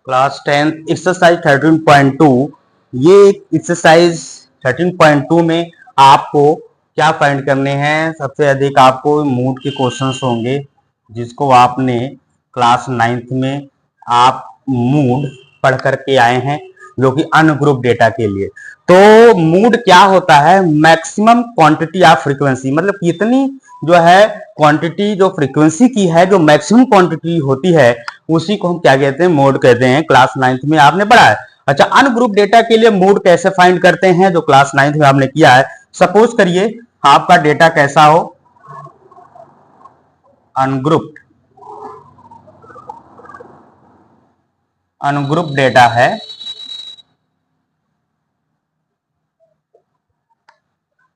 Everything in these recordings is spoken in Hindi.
Class 10 exercise 13.2। ये एक्सरसाइज 13.2 में आपको क्या फाइंड करने हैं? सबसे अधिक आपको मूड के क्वेश्चंस होंगे जिसको आपने क्लास 9th में आप मूड पढ़ करके आए हैं, जो कि अनग्रुप डेटा के लिए। तो मूड क्या होता है? मैक्सिमम क्वांटिटी ऑफ फ्रीक्वेंसी, मतलब कितनी जो है क्वांटिटी जो फ्रीक्वेंसी की है, जो मैक्सिमम क्वांटिटी होती है, उसी को हम क्या कहते हैं? मोड कहते हैं। क्लास 9th में आपने पढ़ा है। अच्छा, अनग्रुप डेटा के लिए मोड कैसे फाइंड करते हैं, जो क्लास 9th में आपने किया है। सपोज करिए आपका डेटा कैसा हो, अनग्रुप अनग्रुप डेटा है।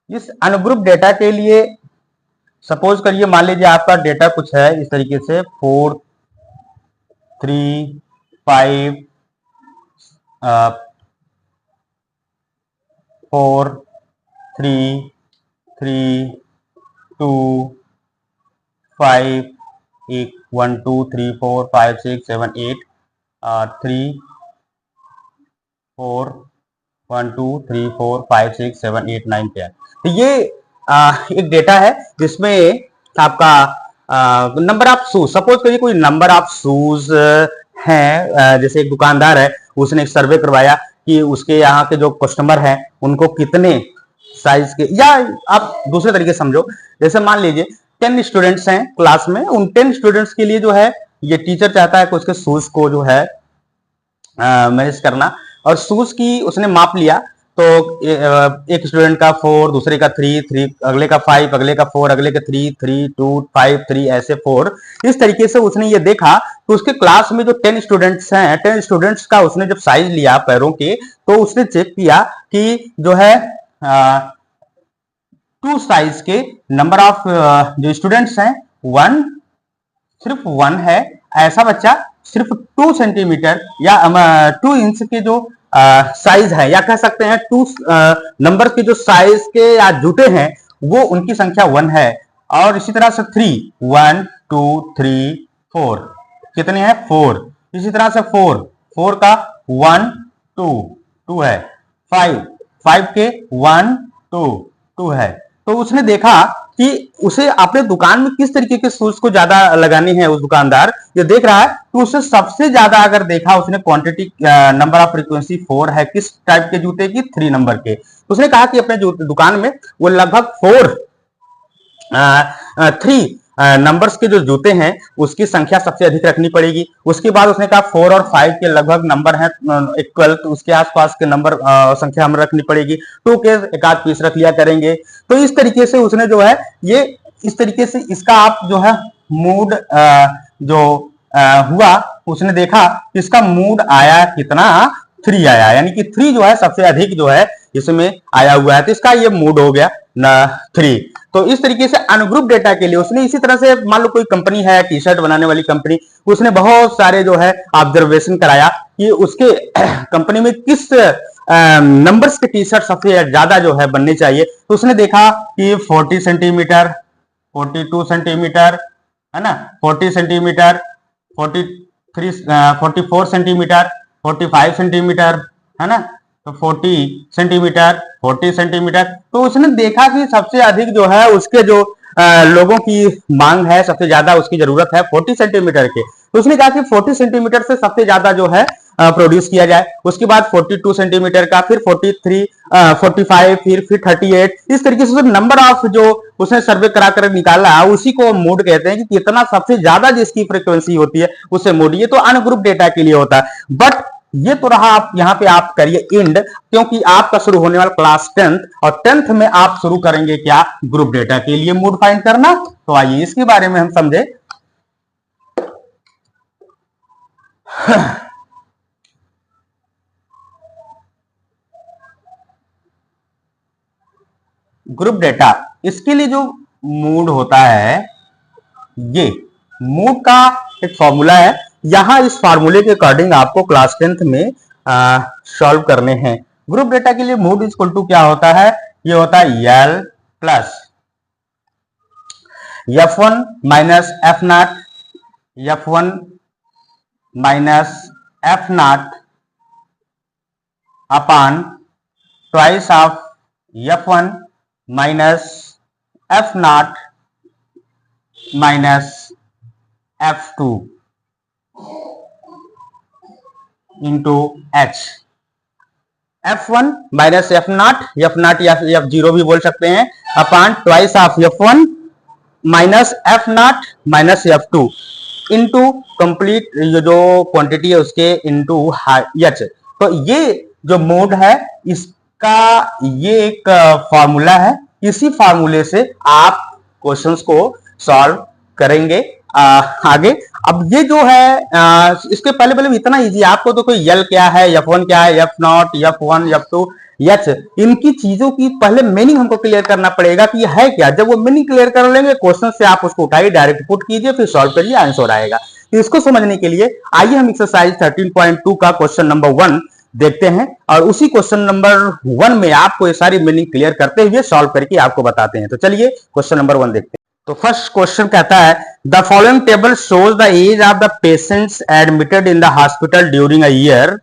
इस अनग्रुप डेटा के लिए सपोज करिए, मान लीजिए आपका डेटा कुछ है इस तरीके से 4 3 5 4 3 3 2 5 1 2 3 4 5 6 7 8 3 4 1 2 3 4 5 6 7 8 9 10। तो ये एक डेटा है जिसमें आपका नंबर ऑफ शूज, सपोज करिए कोई नंबर ऑफ शूज है। जैसे एक दुकानदार है, उसने एक सर्वे करवाया कि उसके यहाँ के जो कस्टमर हैं उनको कितने साइज के, या आप दूसरे तरीके समझो, जैसे मान लीजिए 10 स्टूडेंट्स हैं क्लास में, उन 10 स्टूडेंट्स के लिए जो है ये टीचर चाहता है कि उसके शूज को जो है मैनेज करना, और शूज की उसने माप लिया। तो एक स्टूडेंट का 4, दूसरे का 3, अगले का 5, अगले का 4, अगले का 3, 3, 2, 5, 3, ऐसे 4। इस तरीके से उसने ये देखा कि उसके क्लास में जो 10 स्टूडेंट्स हैं, 10 स्टूडेंट्स का उसने जब साइज लिया पैरों के, तो उसने चेक किया कि जो है 2 साइज के नंबर ऑफ जो स्टूडेंट्स हैं, सिर्फ वन है। ऐसा बच्चा सिर्फ 2 सेंटीमीटर या 2 इंच के जो साइज है, या कह सकते हैं 2 नंबर के जो साइज के या जूते हैं, वो उनकी संख्या 1 है। और इसी तरह से 3, 1 2 3 4 कितने हैं? 4। इसी तरह से 4 का 1 2 2 है। 5 के 1 2 2 है। तो उसने देखा कि उसे अपने दुकान में किस तरीके के शूज को ज्यादा लगाने हैं। उस दुकानदार ये देख रहा है कि उसे सबसे ज्यादा अगर देखा उसने क्वांटिटी, नंबर ऑफ फ्रीक्वेंसी 4 है, किस टाइप के जूते की? 3 नंबर के। उसने कहा कि अपने दुकान में वो लगभग 3 नंबर्स के जो जूते हैं उसकी संख्या सबसे अधिक रखनी पड़ेगी। उसके बाद उसने कहा 4 और 5 के लगभग नंबर हैं इक्वल, तो उसके आसपास के नंबर संख्या हमें रखनी पड़ेगी। 2 के एक आध पीस रख लिया करेंगे। तो इस तरीके से उसने जो है ये इस तरीके से इसका आप जो है मूड जो हुआ, उसने देखा इसका मूड आया कितना? 3 आया, यानी कि 3 जो है सबसे अधिक जो है इसमें आया हुआ है, तो इसका ये मूड हो गया ना 3। तो इस तरीके से अनग्रुप डेटा के लिए उसने इसी तरह से, मान लो कोई कंपनी है टी शर्ट बनाने वाली कंपनी, उसने बहुत सारे जो है ऑब्जर्वेशन कराया कि उसके कंपनी में किस नंबर्स के टी शर्ट सबसे ज्यादा जो है बनने चाहिए। तो उसने देखा कि 40 सेंटीमीटर, 42 सेंटीमीटर, है ना, 40 सेंटीमीटर, 43 44 सेंटीमीटर, 45 सेंटीमीटर, है ना, तो 40 सेंटीमीटर, 40 सेंटीमीटर। तो उसने देखा कि सबसे अधिक जो है उसके जो लोगों की मांग है, सबसे ज्यादा उसकी जरूरत है 40 सेंटीमीटर के। तो उसने कहा कि 40 सेंटीमीटर से सबसे ज्यादा जो है प्रोड्यूस किया जाए। उसके बाद 42 सेंटीमीटर का, फिर 43, 45, फिर 38। इस तरीके से नंबर ऑफ जो उसने सर्वे करा कर निकाला, उसी को मोड कहते हैं कि कितना सबसे ज्यादा जिसकी फ्रीक्वेंसी होती है उसे मोड। ये तो अनग्रुप डेटा के लिए होता है। बट ये तो रहा, आप यहां पे आप करिए इंड, क्योंकि आपका शुरू होने वाला क्लास 10th, और 10th में आप शुरू करेंगे क्या? ग्रुप डेटा के लिए मोड फाइंड करना। तो आइए इसके बारे में हम समझे। ग्रुप डेटा, इसके लिए जो मूड होता है, ये मूड का एक फॉर्मूला है। यहां इस फॉर्मूले के अकॉर्डिंग आपको क्लास 10th में सॉल्व करने हैं। ग्रुप डेटा के लिए मूड इक्वल टू क्या होता है? ये होता है L plus F1 minus F0, F1 minus F nought upon twice of F1 minus F nought minus F2 into H. F1 minus F not या F0 भी बोल सकते हैं, upon twice of F1 minus F nought minus F2 into complete जो क्वांटिटी है उसके इंटू एच। तो ये जो मोड है इसका ये एक फॉर्मूला है, इसी फॉर्मूले से आप क्वेश्चंस को सॉल्व करेंगे आगे। अब ये जो है इसके पहले इतना इजी, आपको तो कोई यल क्या है, F1 क्या है, F not, F1, F2, H, इनकी चीजों की पहले मीनिंग हमको क्लियर करना पड़ेगा कि ये है क्या। जब वो मीनिंग क्लियर कर लेंगे क्वेश्चन से आप उसको उठाइए, डायरेक्ट पुट कीजिए, फिर सॉल्व करिए, आंसर आएगा। तो इसको समझने के लिए आइए हम एक्सरसाइज 13.2 का क्वेश्चन नंबर 1 देखते हैं, और उसी क्वेश्चन नंबर 1 में आपको ये सारी मीनिंग क्लियर करते हुए सॉल्व करके आपको बताते हैं। तो चलिए क्वेश्चन नंबर 1 देखते हैं। तो फर्स्ट क्वेश्चन कहता है the following table shows the age of the patients admitted in the hospital during a year,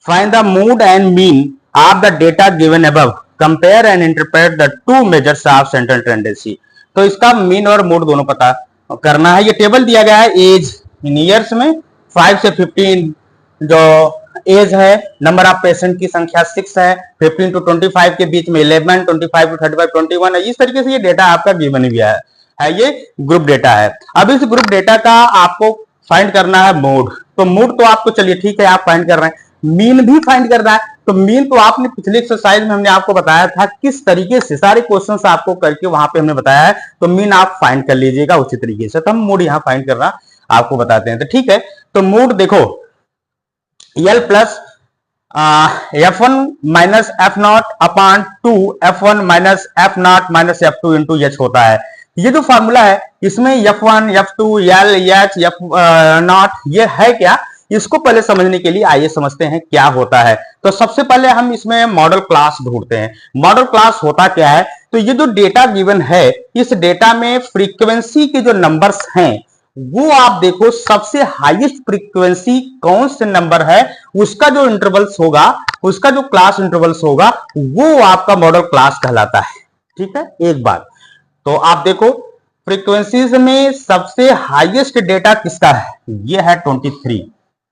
find the mode and mean of the data given above, compare and interpret the two measures of central tendency. तो इसका मीन और मोड दोनों पता करना है। ये टेबल दिया गया है एज इन ईयर्स में, 5 से 15 जो एज है, नंबर ऑफ पेशेंट की संख्या 6 है, 15 to 25 के बीच में 11, 25 to 35 21 है। इस तरीके से ये डेटा आपका गिवन गया है, ये ग्रुप डेटा है। अब इस ग्रुप डेटा का आपको फाइंड करना है मोड। तो मोड तो आपको चलिए ठीक है आप फाइंड कर रहे हैं, मीन भी फाइंड करना है। तो मीन तो आपने पिछले एक्सरसाइज में हमने आपको बताया था किस तरीके से सारे क्वेश्चंस आपको करके वहां पे हमने बताया है, तो मीन आप फाइंड कर लीजिएगा उसी तरीके से। तो हम मोड यहां फाइंड करना आपको बताते हैं। तो ठीक है, तो मोड देखो L plus F1 minus F nought upon 2 F1 minus F nought minus F2 into H होता है। ये जो फॉर्मूला है इसमें F1, F2, L, H, F not ये है क्या, इसको पहले समझने के लिए आइए समझते हैं क्या होता है। तो सबसे पहले हम इसमें मॉडल क्लास ढूंढते हैं। मॉडल क्लास होता क्या है, तो ये जो डेटा गिवन है इस डेटा में फ्रीक्वेंसी के जो नंबर्स हैं वो आप देखो सबसे हाईएस्ट फ्रीक्वेंसी कौन से नंबर है उसका जो इंटरवल्स होगा, उसका जो क्लास इंटरवल्स होगा वो आपका मॉडल क्लास कहलाता है। ठीक है, एक बात तो आप देखो फ्रीक्वेंसीज में सबसे हाईएस्ट डेटा किसका है, ये है 23।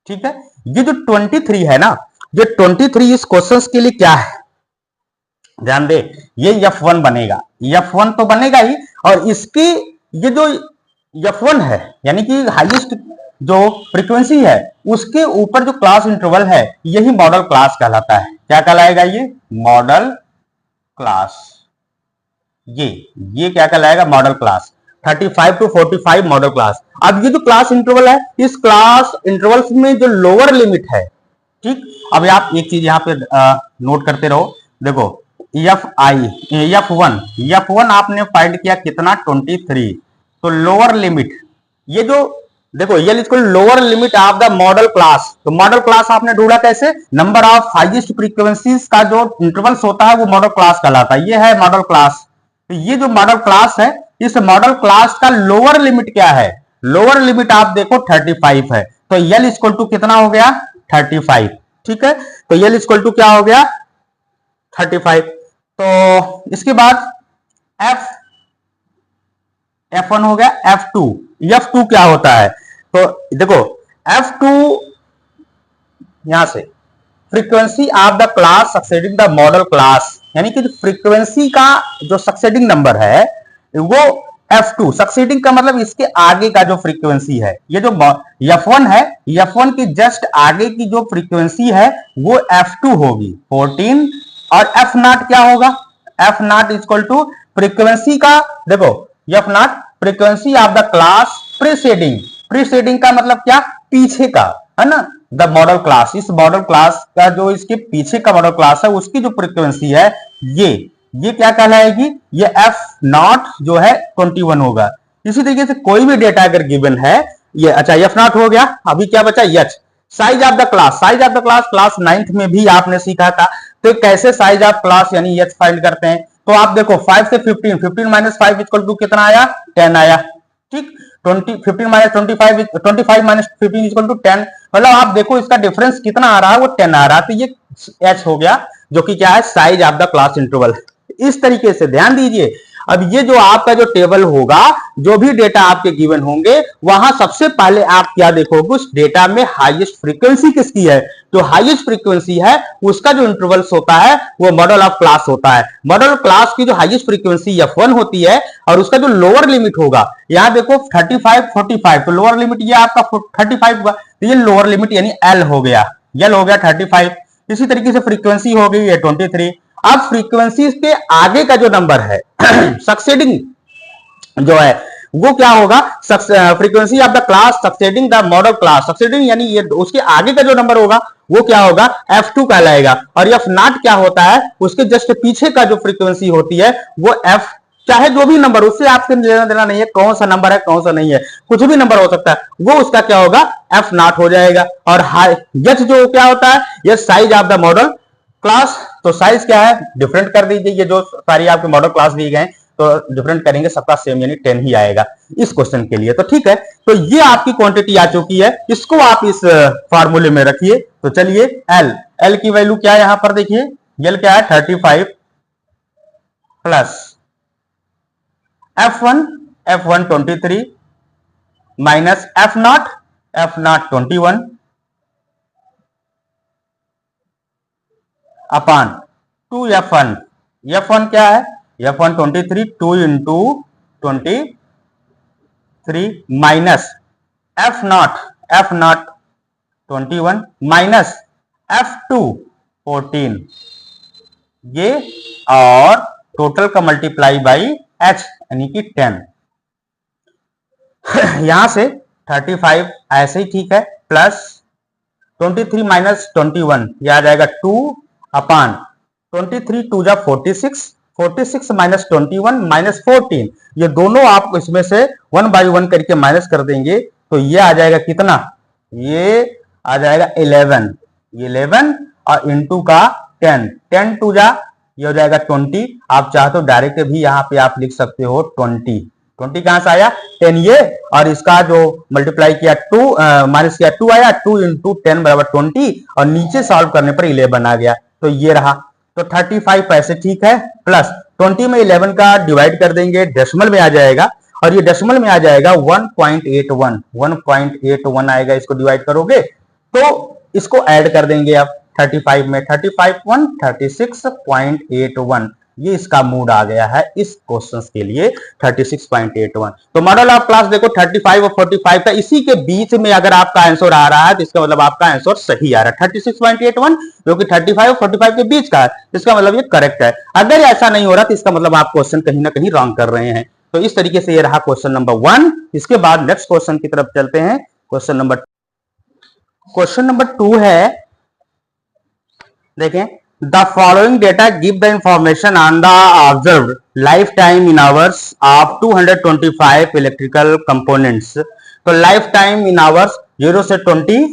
ठीक है, ये जो 23 है ना, ये 23 इस क्वेश्चन के लिए क्या है, ध्यान दे, ये F1 बनेगा, F1 तो बनेगा ही, और इसके ये जो F1 है यानी कि हाईएस्ट जो फ्रीक्वेंसी है उसके ऊपर जो क्लास इंटरवल है यही मॉडल क्लास कहलाता है। क्या कहलाएगा, ये मॉडल क्लास, ये क्या कहलाएगा, model class. 35 to 45 model class. अब ये जो क्लास इंटरवल है इस क्लास इंटरवल्स में जो लोअर लिमिट है, ठीक, अब आप एक चीज यहां पे नोट करते रहो, देखो F1 आपने फाइंड किया कितना 23, तो लोअर लिमिट ये जो देखो ये इसको lower limit of the model class, तो मॉडल क्लास आपने ढूंढा कैसे, नंबर ऑफ हाईएस्ट फ्रीक्वेंसीज का जो इंटरवल्स होता है वो मॉडल क्लास कहलाता है। ये है मॉडल क्लास। तो ये जो मॉडल क्लास है इस मॉडल क्लास का लोअर लिमिट क्या है, लोअर लिमिट आप देखो 35 है, तो यल इक्वल टू कितना हो गया 35। ठीक है, तो यल इक्वल टू क्या हो गया 35। तो इसके बाद F1 हो गया, F2 क्या होता है, तो देखो F2 यहां से frequency of the class succeeding the model class, यानी कि फ्रीक्वेंसी का जो सक्सेडिंग नंबर है वो F2, सक्सेडिंग का मतलब इसके आगे का जो फ्रीक्वेंसी है, ये जो F1 है F1 की जस्ट आगे की जो फ्रीक्वेंसी है वो F2 होगी 14, और F नॉट क्या होगा, F nought equal to frequency का, देखो F nought frequency of the class preceding का मतलब क्या, पीछे का, है ना, द मॉडल क्लास, इस मॉडल क्लास का जो इसके पीछे का मॉडल क्लास है उसकी जो फ्रीक्वेंसी है ये क्या कहलाएगी, ये F नॉट जो है 21 होगा। इसी तरीके से कोई भी डेटा अगर गिवन है ये, अच्छा F नॉट हो गया, अभी क्या बचा H, size of the class, class 9th में भी आपने सीखा था। तो कैसे साइज ऑफ क्लास यानी H फाइंड करते हैं, तो आप देखो 5 से 15 माइनस 5 इक्वल टू कितना आया 10 आया। ठीक, 15 माइनस 25, 25 माइनस 15 इक्वल टू 10। मतलब आप देखो इसका डिफरेंस कितना आ रहा है, वो 10 आ रहा है। तो ये h हो गया, जो कि क्या है, size of the class interval. इस तरीके से ध्यान दीजिए। अब ये जो आपका जो टेबल होगा, जो भी डेटा आपके गिवन होंगे, वहां सबसे पहले आप क्या देखोगे, उस डेटा में हाईएस्ट फ्रीक्वेंसी किसकी है। जो हाईएस्ट फ्रीक्वेंसी है उसका जो इंटरवल्स होता है वो मॉडल ऑफ क्लास होता है। मॉडल क्लास की जो हाईएस्ट फ्रीक्वेंसी f1 होती है और उसका जो लोअर लिमिट होगा, यहां देखो 35 45, तो लोअर लिमिट ये आपका 35 होगा, तो ये लोअर लिमिट यानी L हो गया, L हो गया 35। इसी तरीके से फ्रीक्वेंसी हो गई ये 23। अब फ्रीक्वेंसी के आगे का जो नंबर है सक्सेडिंग जो है वो क्या होगा, frequency of the class succeeding the model class. Succeeding यानी ये उसके आगे का जो नंबर होगा वो क्या होगा, f2 कहलाएगा। और f0 क्या होता है, उसके जस्ट पीछे का जो फ्रीक्वेंसी होती है वो f, चाहे जो भी नंबर, उससे आपसे लेना देना नहीं है कौन सा नंबर है कौन सा नहीं है, कुछ भी नंबर हो सकता है, वो उसका क्या होगा, f0 हो जाएगा। और h जो क्या होता है, ये size of the model class. तो साइज क्या है, डिफरेंट कर दीजिए, ये जो सारी आपके मॉडल क्लास दिए गए तो डिफरेंट करेंगे, सबका सेम यानी 10 ही आएगा इस क्वेश्चन के लिए। तो ठीक है, तो ये आपकी क्वांटिटी आ चुकी है, इसको आप इस फार्मूले में रखिए। तो चलिए एल की वैल्यू क्या है, यहां पर देखिए एल क्या है, 35 प्लस f1 23 माइनस f0 21 अपान 2f1। f1 क्या है, f1 23, 2 into 23 minus f0 21 minus f2 14, ये और टोटल का मल्टीप्लाई बाई h यानी कि 10। यहां से 35 ऐसे ही ठीक है, प्लस 23 माइनस 21 ये आ जाएगा 2 अपान 23 2 जा 46, 46 माइनस 21 माइनस 14, ये दोनों आप इसमें से 1 बाई 1 करके माइनस कर देंगे तो ये आ जाएगा कितना, ये आ जाएगा 11, ये 11 और इंटू का 10, 10 टू जा ये हो जाएगा 20। आप चाहे तो डायरेक्ट भी यहाँ पे आप लिख सकते हो 20 कहां से आया, 10 ये, और इसका जो मल्टीप्लाई किया 2 माइनस किया 2 आया, 2 इंटू 10 बराबर 20, और नीचे सॉल्व करने पर 11 आ गया, तो ये रहा। तो 35 पैसे ठीक है, प्लस 20 में 11 का डिवाइड कर देंगे, डेसिमल में आ जाएगा, और ये डेसिमल में आ जाएगा 1.81 आएगा। इसको डिवाइड करोगे तो इसको ऐड कर देंगे आप 35 में, 35 1 36.81, ये इसका मूड आ गया है इस क्वेश्चन के लिए 36.81। तो मॉडल ऑफ क्लास देखो 35 और 45 का इसी के बीच में अगर आपका आंसर आ रहा है तो इसका मतलब आपका आंसर सही आ रहा है। 36.81 जो कि 35 और 45 के बीच का है, इसका मतलब ये करेक्ट है। अगर ऐसा नहीं हो रहा तो इसका मतलब आप क्वेश्चन कहीं ना कहीं रॉन्ग कर रहे हैं। तो इस तरीके से ये रहा क्वेश्चन नंबर 1। इसके बाद नेक्स्ट क्वेश्चन की तरफ चलते हैं। क्वेश्चन नंबर 2 है, देखें, the following data give the information on the observed lifetime in hours of 225 electrical components। तो लाइफ टाइम इन आवर्स 0 से 20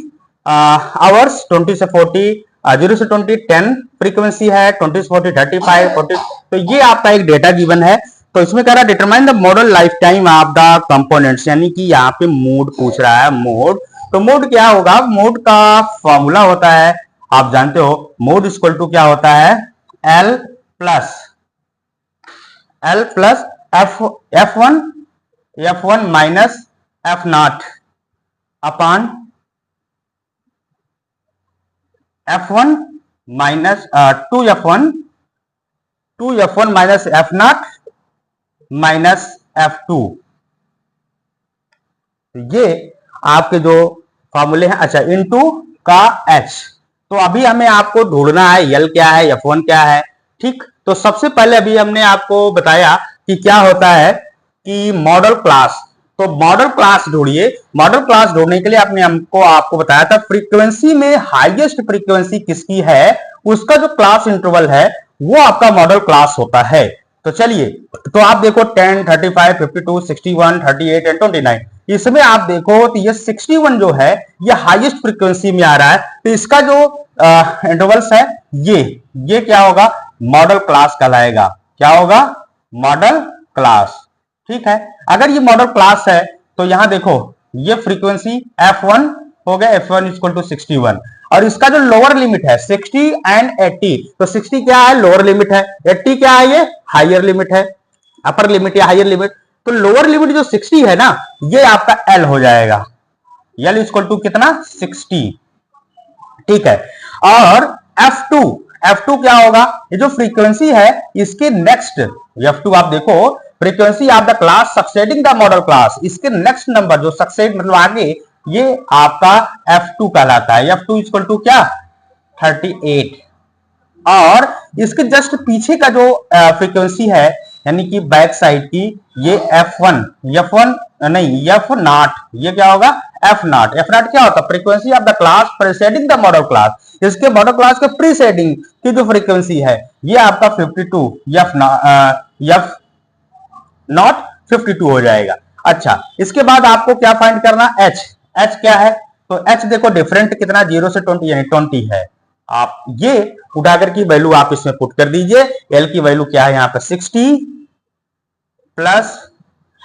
आवर्स, 20 से 40, 0 से 20 10 फ्रीक्वेंसी है, 20 से 40 35 40। तो ये आपका एक डेटा गिवन है। तो इसमें कह रहा है determine the model life time of the components, यानी कि यहाँ पे मोड पूछ रहा है, मोड। तो मोड क्या होगा, मोड का फॉर्मूला होता है, आप जानते हो, मोड इक्वल टू क्या होता है, L plus F1 minus F0 अपान F1 minus 2F1 minus F0 minus F2। ये आपके जो फॉर्मूले हैं। अच्छा, इनटू का H। तो अभी हमें आपको ढूंढना है L क्या है, F1 क्या है, ठीक। तो सबसे पहले अभी हमने आपको बताया कि क्या होता है कि मॉडल क्लास। तो मॉडल क्लास ढूंढिए। मॉडल क्लास ढूंढने के लिए आपको बताया था फ्रीक्वेंसी में हाईएस्ट फ्रीक्वेंसी किसकी है, उसका जो क्लास इंटरवल है वो आपका मॉडल क्लास होता है। तो चलिए, तो आप देखो 10 35 52 61 38 एंड 29, इसमें आप देखो तो ये 61 जो है ये हाईएस्ट फ्रीक्वेंसी में आ रहा है। तो इसका जो इंटरवल्स है ये क्या होगा, मॉडल क्लास कहलाएगा। क्या होगा, मॉडल क्लास, ठीक है। अगर ये मॉडल क्लास है तो यहां देखो ये फ्रीक्वेंसी f1 हो गया, f1 इक्वल टू 61, और इसका जो लोअर लिमिट है 60 एंड 80, तो 60 क्या है, लोअर लिमिट है, 80 क्या है, ये हायर लिमिट है, अपर लिमिट या हायर लिमिट। तो लोअर लिमिट जो 60 है ना, ये आपका L हो जाएगा, L इक्वल टू कितना, 60, ठीक है। और F2 क्या होगा, ये जो फ्रीक्वेंसी है इसके नेक्स्ट, F2 आप देखो frequency of the class succeeding the model class, इसके नेक्स्ट नंबर जो सक्सेड मतलब आगे, ये आपका F2 कहलाता है। F2 इक्वल टू क्या, 38, और इसके जस्ट पीछे का जो फ्रीक्वेंसी है यानी कि बैक साइड की, ये F1 नहीं F0, ये क्या होगा, F0 क्या होता है, frequency of the class preceding the model class, इसके मॉडल क्लास के प्रीसेडिंग की जो फ्रीक्वेंसी है ये आपका 52 F0 52 हो जाएगा। अच्छा, इसके बाद आपको क्या फाइंड करना, H क्या है, तो H देखो डिफरेंट कितना, 0 से 20 यानी 20 है। आप ये उठाकर की वैल्यू आप इसमें पुट कर दीजिए, L की वैल्यू क्या है यहाँ पे 60 प्लस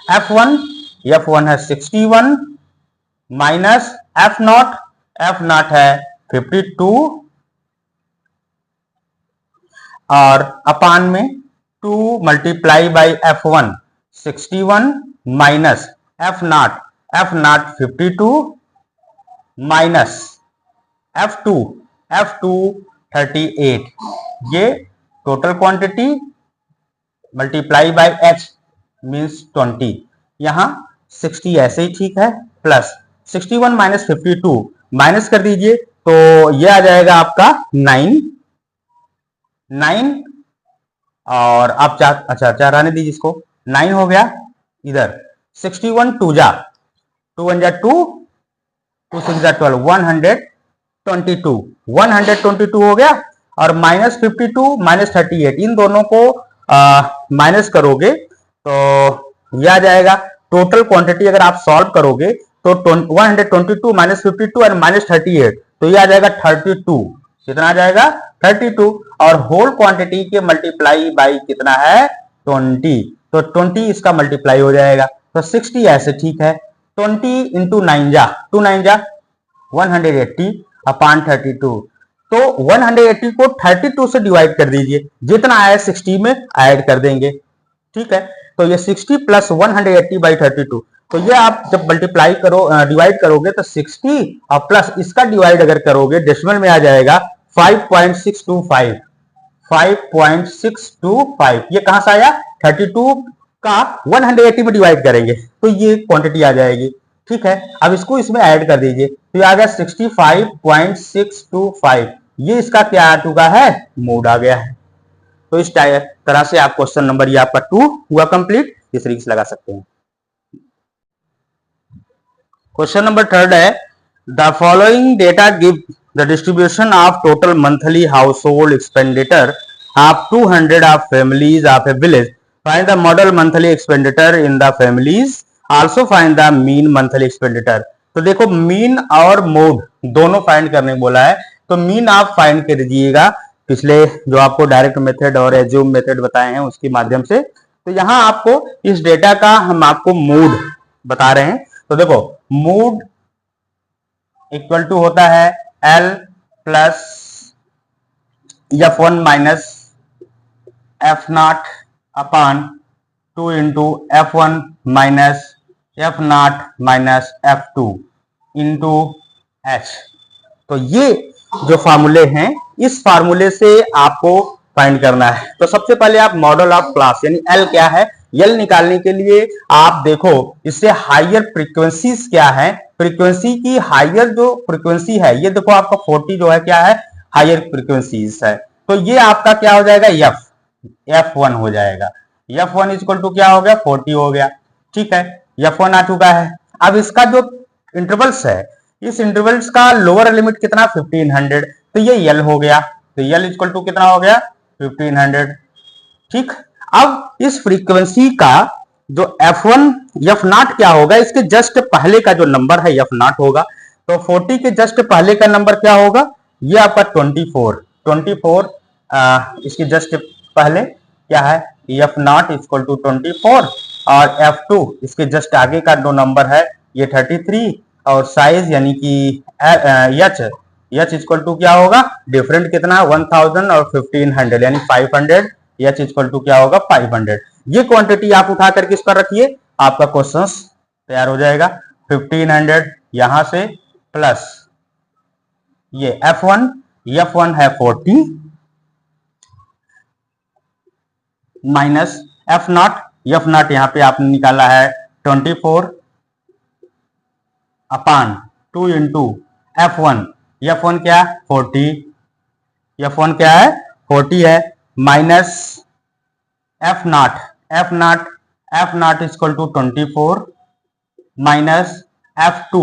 F1 है 61 माइनस F0 है 52 और अपान में 2 multiply by F1 61 minus F0 52 minus F2 38, ये total quantity multiply by H means 20, यहां 60 ऐसे ही ठीक है, प्लस 61 माइनस 52 माइनस कर दीजिए तो ये आ जाएगा आपका 9 और आप अच्छा चार आने दीजिए इसको, 9 हो गया इधर, 61 2 जा 2 1 जा 2 2 6 जा 12 122 हो गया, और माइनस 52 माइनस 38, इन दोनों को माइनस करोगे तो यह आ जाएगा टोटल क्वांटिटी। अगर आप सॉल्व करोगे तो 122 माइनस 52 और माइनस 38, तो यह आ जाएगा 32, कितना आ जाएगा 32, और होल क्वांटिटी के मल्टीप्लाई बाई कितना है 20, तो 20 इसका मल्टीप्लाई हो जाएगा, तो 60 ऐसे ठीक है, 20 इंटू 9 जा 2 9 जा 180 अपान 32, तो 180 को 32 से डिवाइड कर दीजिए, जितना आया 60 में ऐड कर देंगे, ठीक है। तो ये 60 प्लस 180 बाई 32, तो ये आप जब मल्टीप्लाई करो डिवाइड करोगे तो 60 और प्लस इसका डिवाइड अगर करोगे डेसिमल में आ जाएगा 5.625 5.625, ये कहां से आया, 32 का 180 में डिवाइड करेंगे तो ये क्वांटिटी आ जाएगी, ठीक है। अब इसको इसमें ऐड कर दीजिए तो ये आ गया 65.625, ये इसका क्या आ चुका है, मोड आ गया है। तो इस तरह से आप क्वेश्चन नंबर ये आपका 2 हुआ कंप्लीट, इस तरीके से लगा सकते हैं। क्वेश्चन नंबर 3 है, the following data give the distribution of total monthly house hold expenditure of 200 of families of A village, find the model monthly expenditure in the families, also find the mean monthly expenditure. तो देखो मीन और मोड दोनों फाइंड करने बोला है, तो मीन आप फाइंड कर दीजिएगा पिछले जो आपको डायरेक्ट मेथड और एज्यूम मेथड बताए हैं उसके माध्यम से। तो यहां आपको इस डेटा का हम आपको मूड बता रहे हैं, तो देखो मूड इक्वल टू होता है L plus F1 minus F0 अपान 2 into F1 minus F0 minus F2 into H। तो ये जो फार्मूले हैं इस फार्मूले से आपको फाइंड करना है। तो सबसे पहले आप मॉडल ऑफ क्लास यानी L क्या है, L निकालने के लिए आप देखो इससे हायर फ्रीक्वेंसीज क्या है, फ्रीक्वेंसी की हायर जो फ्रीक्वेंसी है ये देखो आपका 40 जो है क्या है, हायर फ्रीक्वेंसीज है, तो ये आपका क्या हो जाएगा, F1 हो जाएगा। F1 इक्वल टू क्या हो गया, 40 हो गया, ठीक है, F1 आ चुका है। अब इसका जो इंटरवल्स है, इस इंटरवल्स का लोअर लिमिट कितना 1500, तो ये L हो गया, तो L इक्वल टू कितना हो गया 1500, ठीक। अब इस फ्रीक्वेंसी का जो F1 F0 क्या होगा, इसके जस्ट पहले का जो नंबर है F0 होगा, तो 40 के जस्ट पहले का नंबर क्या होगा, ये आपका 24 इसके जस्ट पहले क्या है F0 इक्वल टू 24 और F2 इसके जस्ट आगे का जो नंबर है ये 33 और साइज यानी कि H इक्वल टू क्या होगा, डिफरेंट कितना 1000 और 1500 यानी 500, H इक्वल टू क्या होगा 500। ये क्वांटिटी आप उठा करके इस पर रखिए, आपका क्वेश्चन तैयार हो जाएगा। 1500 यहां से प्लस ये F1 है 40 माइनस F0 यहां पे आपने निकाला है 24 अपान 2 इंटू F1 क्या 40, F1 क्या है 40 है, minus F0 equal to 24 minus F2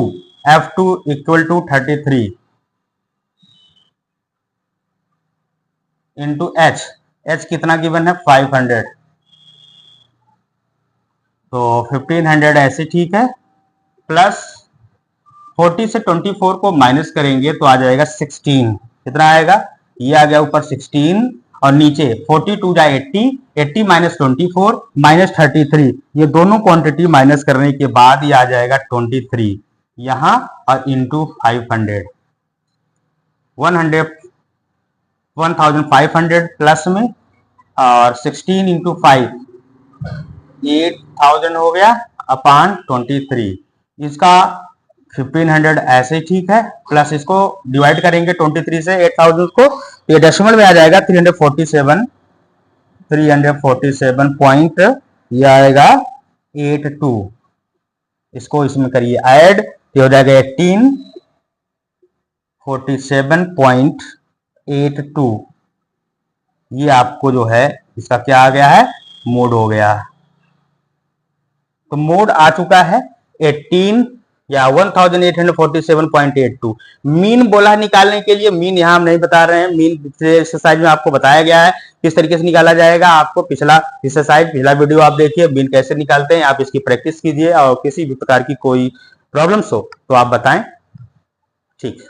equal to 33 into H कितना गिवन है 500, तो 1500 ऐसे ठीक है, प्लस 40 से 24 को माइनस करेंगे तो आ जाएगा 16, कितना आएगा ये आ गया ऊपर 16 और नीचे 42 जा 80 माइनस 24 माइनस 33, ये दोनों क्वांटिटी माइनस करने के बाद ये आ जाएगा 23 यहां और इंटू 500 1500 प्लस में और 16 इंटू 5 8000 हो गया अपान 23, इसका 1500 ऐसे ठीक है, प्लस इसको डिवाइड करेंगे 23 से 8000 को, तो ये डेसिमल में आ जाएगा 347 पॉइंट ये आएगा 82, इसको इसमें करिए ऐड तो हो जाएगा 1847.82, ये आपको जो है इसका क्या आ गया है मोड हो गया, तो मोड आ चुका है 18 या 1847.82। मीन बोला निकालने के लिए, मीन यहां हम नहीं बता रहे हैं, मीन एक्सरसाइज में आपको बताया गया है किस तरीके से निकाला जाएगा, आपको पिछला वीडियो आप देखिए मीन कैसे निकालते हैं, आप इसकी प्रैक्टिस कीजिए और किसी भी प्रकार की कोई प्रॉब्लम्स हो तो आप बताएं। ठीक।